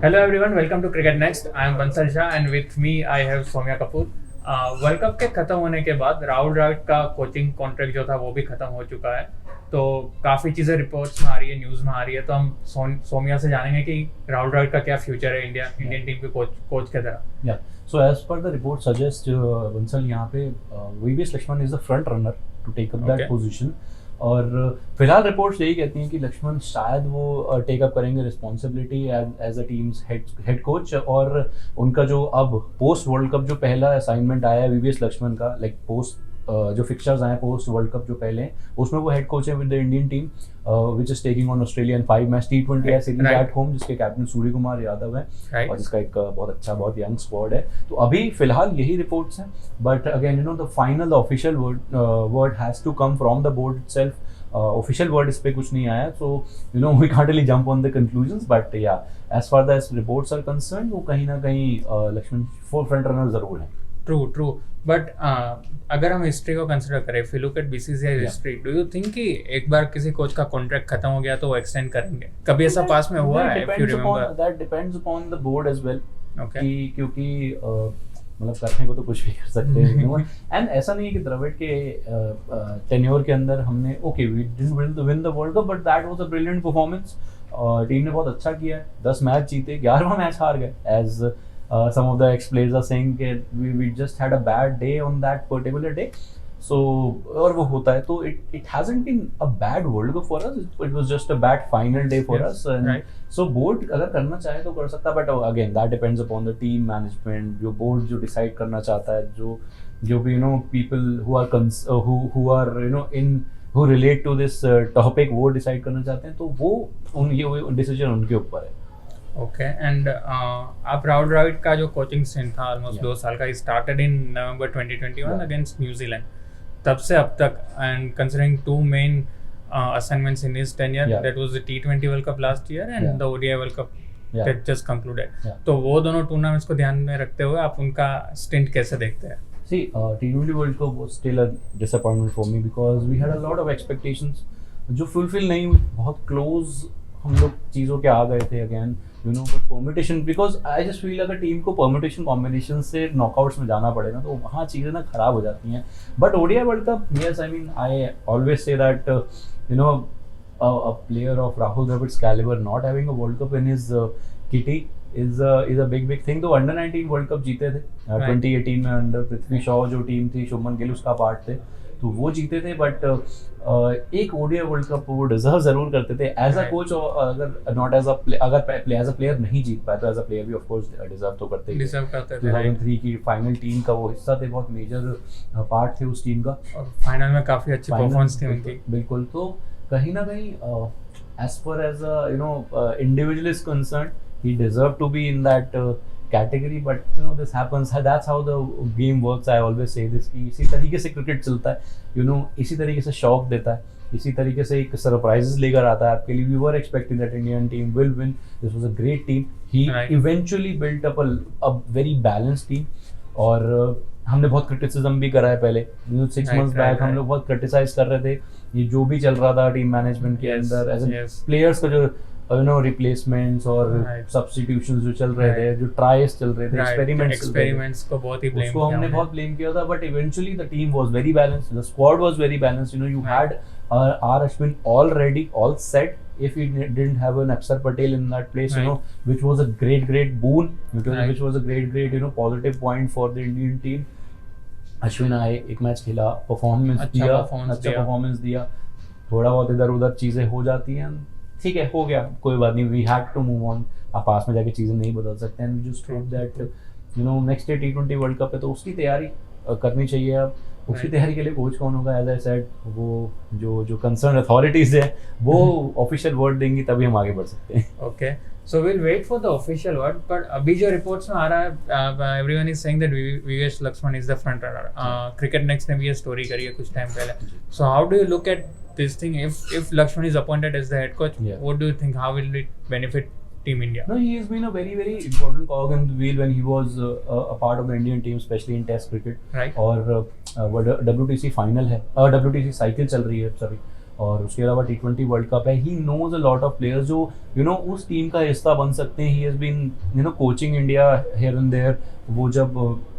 Hello everyone, welcome to Cricket Next. I am Bansal Shah and with me I have Soumya Kapoor. World cup के खत्म होने के बाद राहुल द्रविड़ का coaching contract जो था वो भी खत्म हो चुका है। तो काफ़ी चीज़ें रिपोर्ट्स में आ रही है, न्यूज़ में आ रही है। तो हम सोमिया से जानेंगे कि राहुल द्रविड़ का क्या फ्यूचर है इंडियन टीम के कोच के तरह। So as per the report suggests, Bansal यहाँ पे VVS Lakshman is the front runner to take up that position. और फिलहाल रिपोर्ट्स यही कहती हैं कि लक्ष्मण शायद वो टेक अप करेंगे responsibility as a team's head coach. और उनका जो अब पोस्ट वर्ल्ड कप जो पहला असाइनमेंट आया है वीवीएस लक्ष्मण का, लाइक पोस्ट जो फिक्चर्स आए पोस्ट वर्ल्ड कप जो पहले हैं उसमें वो हेड कोच है with the Indian team which is taking on Australian 5 match T20 series at home, जिसके कैप्टन सूर्य कुमार यादव है और जिसका एक बहुत अच्छा बहुत यंग स्क्वाड है। तो अभी फिलहाल यही रिपोर्ट्स हैं, but again the final official word has to come from the board itself. Official word इस पे कुछ नहीं आया, so we can't really jump on the conclusions, but या as far as reports are concern वो कहीं ना कहीं लक्ष्मण फोर फ्रंट रनर जरूर है। ट्रू बट अगर हम हिस्ट्री को कंसिडर करें, if you look eight BCCI history, do you think कि एक बार किसी कोच का कॉन्ट्रैक्ट खत्म हो गया तो वो एक्सटेंड करेंगे? कभी ऐसा पास में हुआ है? If you remember, that depends upon the board as well. Okay, क्योंकि मतलब करने को तो कुछ भी कर सकते हैं एंड ऐसा नहीं है कि द्रविड़ के टेन्योर के अंदर हमने we didn't win the World Cup, but that was a brilliant performance. Team ने बहुत अच्छा किया है, 10 मैच जीते, 11वां मैच हार गए। As some of the ex-players are saying that we just had a bad day on that particular day. So और वो होता है, तो it hasn't been a bad World Cup for us. It was just a bad final day for us. And right. So board अगर करना चाहे तो कर सकता है, but again that depends upon the team management. जो board जो decide करना चाहता है, जो भी people who are who relate to this topic वो decide करना चाहते हैं, तो वो ये decision उनके ऊपर है। ओके एंड आप राहुल द्रविड़ का जो कोचिंग स्टेंट था ऑलमोस्ट 2 साल का, started in November 2021 against New Zealand, तब से अब तक, and considering 2 main assignments in his tenure, that was the T20 World Cup last year and the ODI World Cup that just concluded. तो वो दोनों टूर्नामेंट्स को ध्यान में रखते हुए आप उनका स्टिंट कैसे देखते हैं? See, T20 World Cup was still a disappointment for me because we had a lot of expectations जो fulfill नहीं हुई। बहुत close हम लोग चीज़ों के आ गए थे again, but permutation, because I just feel अगर टीम को परमिटेशन कॉम्बिनेशन से नॉकआउट्स में जाना पड़े ना, तो वहाँ चीज़ें ना खराब हो जाती हैं। But ODI world cup, yes, I mean I always say that a player of Rahul Dravid's caliber not having a World Cup in his kitty is a big thing। तो अंडर 19 वर्ल्ड कप जीते थे 2018 में under Prithvi Shaw जो team थी, शुभमन गिल उसका part थे, तो वो जीते थे। बट एक ओडीआई वर्ल्ड कप वो डिजर्व जरूर करते थे एज अ कोच। अगर नॉट एज अ प्लेयर नहीं जीत पाए तो एज अ प्लेयर भी ऑफ कोर्स डिजर्व तो करते ही। 2003 की फाइनल टीम का वो हिस्सा थे, बहुत मेजर पार्ट थे उस टीम का, और फाइनल में काफी अच्छी परफॉर्मेंस थी उनकी। बिल्कुल, तो कहीं ना कहीं as far as individual is concern, he deserved to be in that category, but this happens, that's how the game works। I always say this कि इसी तरीके से क्रिकेट चलता है, इसी तरीके से शॉक देता है, इसी तरीके से एक सरप्राइजेस लेकर आता है आपके लिए। we were expecting that Indian team will win, this was a great team, he eventually built up a very balanced team। और हमने बहुत क्रिटिसिज्म भी करा है पहले, 6 months बैक हम लोग बहुत क्रिटिसाइज कर रहे थे ये जो भी चल रहा था टीम मैनेजमेंट के अंदर, एज प्लेयर्स का जो रिप्लेसमेंट्स और सब्स्टिट्यूशंस जो चल रहे थे, जो ट्रायल्स चल रहे थे, एक्सपेरिमेंट्स को बहुत ही ब्लेम किया, हमने बहुत ब्लेम किया था। But eventually the team was very balanced, the squad was very balanced. You had R Ashwin already all set if he didn't have an Akshar Patel in that place, which was a great boon, which was a great positive point for the Indian team। Ashwin आए, एक match खेला, अच्छा performance दिया, थोड़ा बहुत इधर उधर चीजें हो जाती हैं, ठीक है, हो गया, कोई बात नहीं, we had to move on. आप पास में जाके चीजें नहीं बदल सकते हैं। We just hope that next day T20 World Cup है, तो उसकी तैयारी करनी चाहिए। अब उसकी तैयारी के लिए कोच कौन होगा, एज आई सेड, वो जो कंसर्न अथॉरिटीज है वो ऑफिशियल वर्ड देंगी, तभी हम आगे बढ़ सकते हैं। Okay, so will wait for the official word. But अभी जो रिपोर्ट्स में आ रहा है, everyone is saying that VVS Laxman is the front runner. Cricket Next ने भी ये स्टोरी करी है कुछ टाइम पहले। So how do you look at this thing? If Lakshman is appointed as the head coach, what do you think, how will it benefit Team India? No, he has been a very important cog in the wheel when he was a part of the Indian team, especially in Test cricket। Right। और WTC final है, WTC cycle चल रही है, sorry, और उसके अलावा T20 World Cup है. He knows a lot of players जो उस टीम का हिस्सा बन सकते हैं. He has been coaching India here and there. वो जब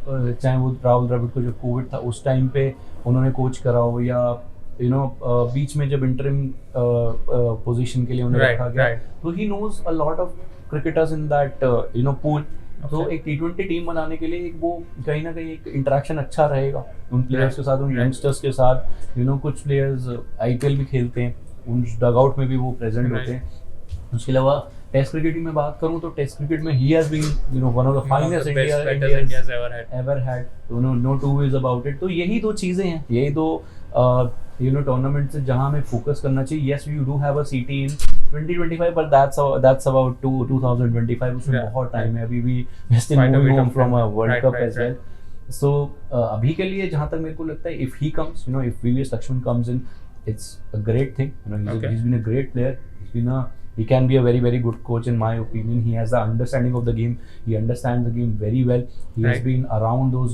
चाहे वो राहुल द्रविड़ को जब कोविड था उस टाइम पे उन्होंने कोच करा हो, या बीच में जब इंटरिम पोजीशन के लिए उन्हें रखा गया, तो he knows a lot of cricketers in that pool. तो एक T20 टीम बनाने के लिए एक वो कहीं ना कहीं एक इंटरेक्शन अच्छा रहेगा उन प्लेयर्स के साथ, उन यंगस्टर्स के साथ. कुछ प्लेयर्स IPL भी खेलते हैं, उन डगआउट में भी वो प्रेजेंट होते हैं. उसके अलावा टेस्ट क्रिकेट की मैं बात करूं तो टेस्ट क्रिकेट में he has been one of the finest India's ever had. No two ways about it. तो यही दो चीजें हैं, यही दो टूर्नामेंट से जहां हमें फोकस करना चाहिए. Yes, you do have a CT in 2025, but that's about 2025. उसमें बहुत टाइम है अभी भी. Still moving home from a World Cup as well. So अभी के लिए जहाँ तक मेरे को लगता है, if he comes, if VVS Lakshman comes in, it's a great thing. He's been a great player. He can be a very very good coach in my opinion. He has the understanding of the game. He understands the game very well. He has been around those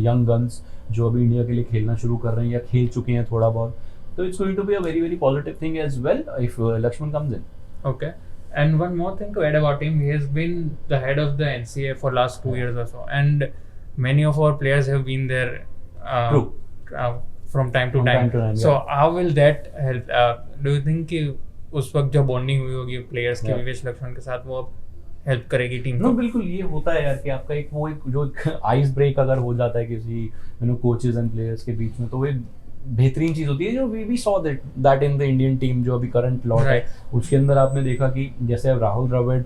young guns जो अभी India के लिए खेलना शुरू कर रहे हैं या खेल चुके हैं थोड़ा बहुत. So it's going to be a very very positive thing as well if Lakshman comes in. Okay. And one more thing to add about him, he has been the head of the NCA for last 2 years or so, and many of our players have been there from time to time. So how will that help? Do you think कि उस वक्त जो bonding हुई होगी players की विवेश लक्ष्मण के साथ, वो हेल्प करेगी टीम को? बिल्कुल. ये होता है यार कि आपका एक जो आइस ब्रेक अगर हो जाता है किसी कोचेस एंड प्लेयर्स के बीच में, तो वो एक बेहतरीन चीज होती है. जो we saw that in the Indian team जो अभी करंट लॉट है, उसके अंदर आपने देखा कि जैसे अब राहुल द्रविड़,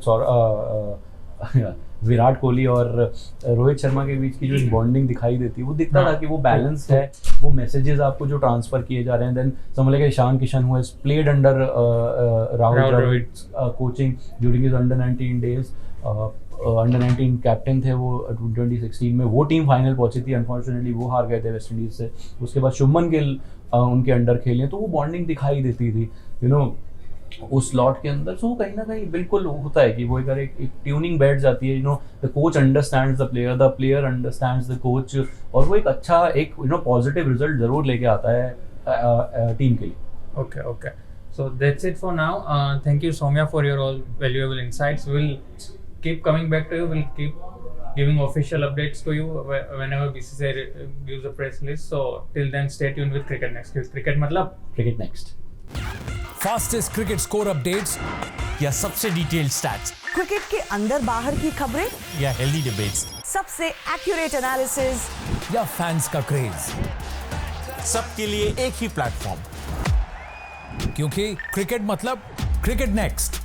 विराट कोहली और रोहित शर्मा के बीच की जो बॉन्डिंग दिखाई देती है, वो दिखता था कि वो बैलेंस है. वो मैसेजेस आपको जो ट्रांसफर किए जा रहे हैं. देन समझ लेगा Ishan Kishan who played under Rahul Dravid coaching during his under 19 days. Under 19 captain थे वो 2016 में. वो टीम फाइनल पहुंची थी, अनफॉर्चुनेटली वो हार गए थे वेस्ट इंडीज से. उसके बाद शुभमन गिल उनके अंडर खेले, तो वो बॉन्डिंग दिखाई देती थी उस स्लॉट के अंदर. सो कहीं ना कहीं बिल्कुल होता है कि वो अगर एक ट्यूनिंग बैठ जाती है. The coach understands the player understands the coach, और वो एक अच्छा एक पॉजिटिव रिजल्ट जरूर लेके आता है टीम के लिए. Okay. So that's it for now. Thank you, Soumya, for your all valuable insights. We'll keep coming back to you. We'll keep giving official updates to you whenever BCCI gives a press release. So till then, stay tuned with Cricket Next. Cricket मतलब Cricket Next. Fastest cricket score updates या सबसे detailed stats, cricket के अंदर बाहर की खबरें या healthy debates, सबसे एक्यूरेट एनालिसिस या फैंस का क्रेज, सबके लिए एक ही प्लेटफॉर्म, क्योंकि क्रिकेट मतलब क्रिकेट नेक्स्ट.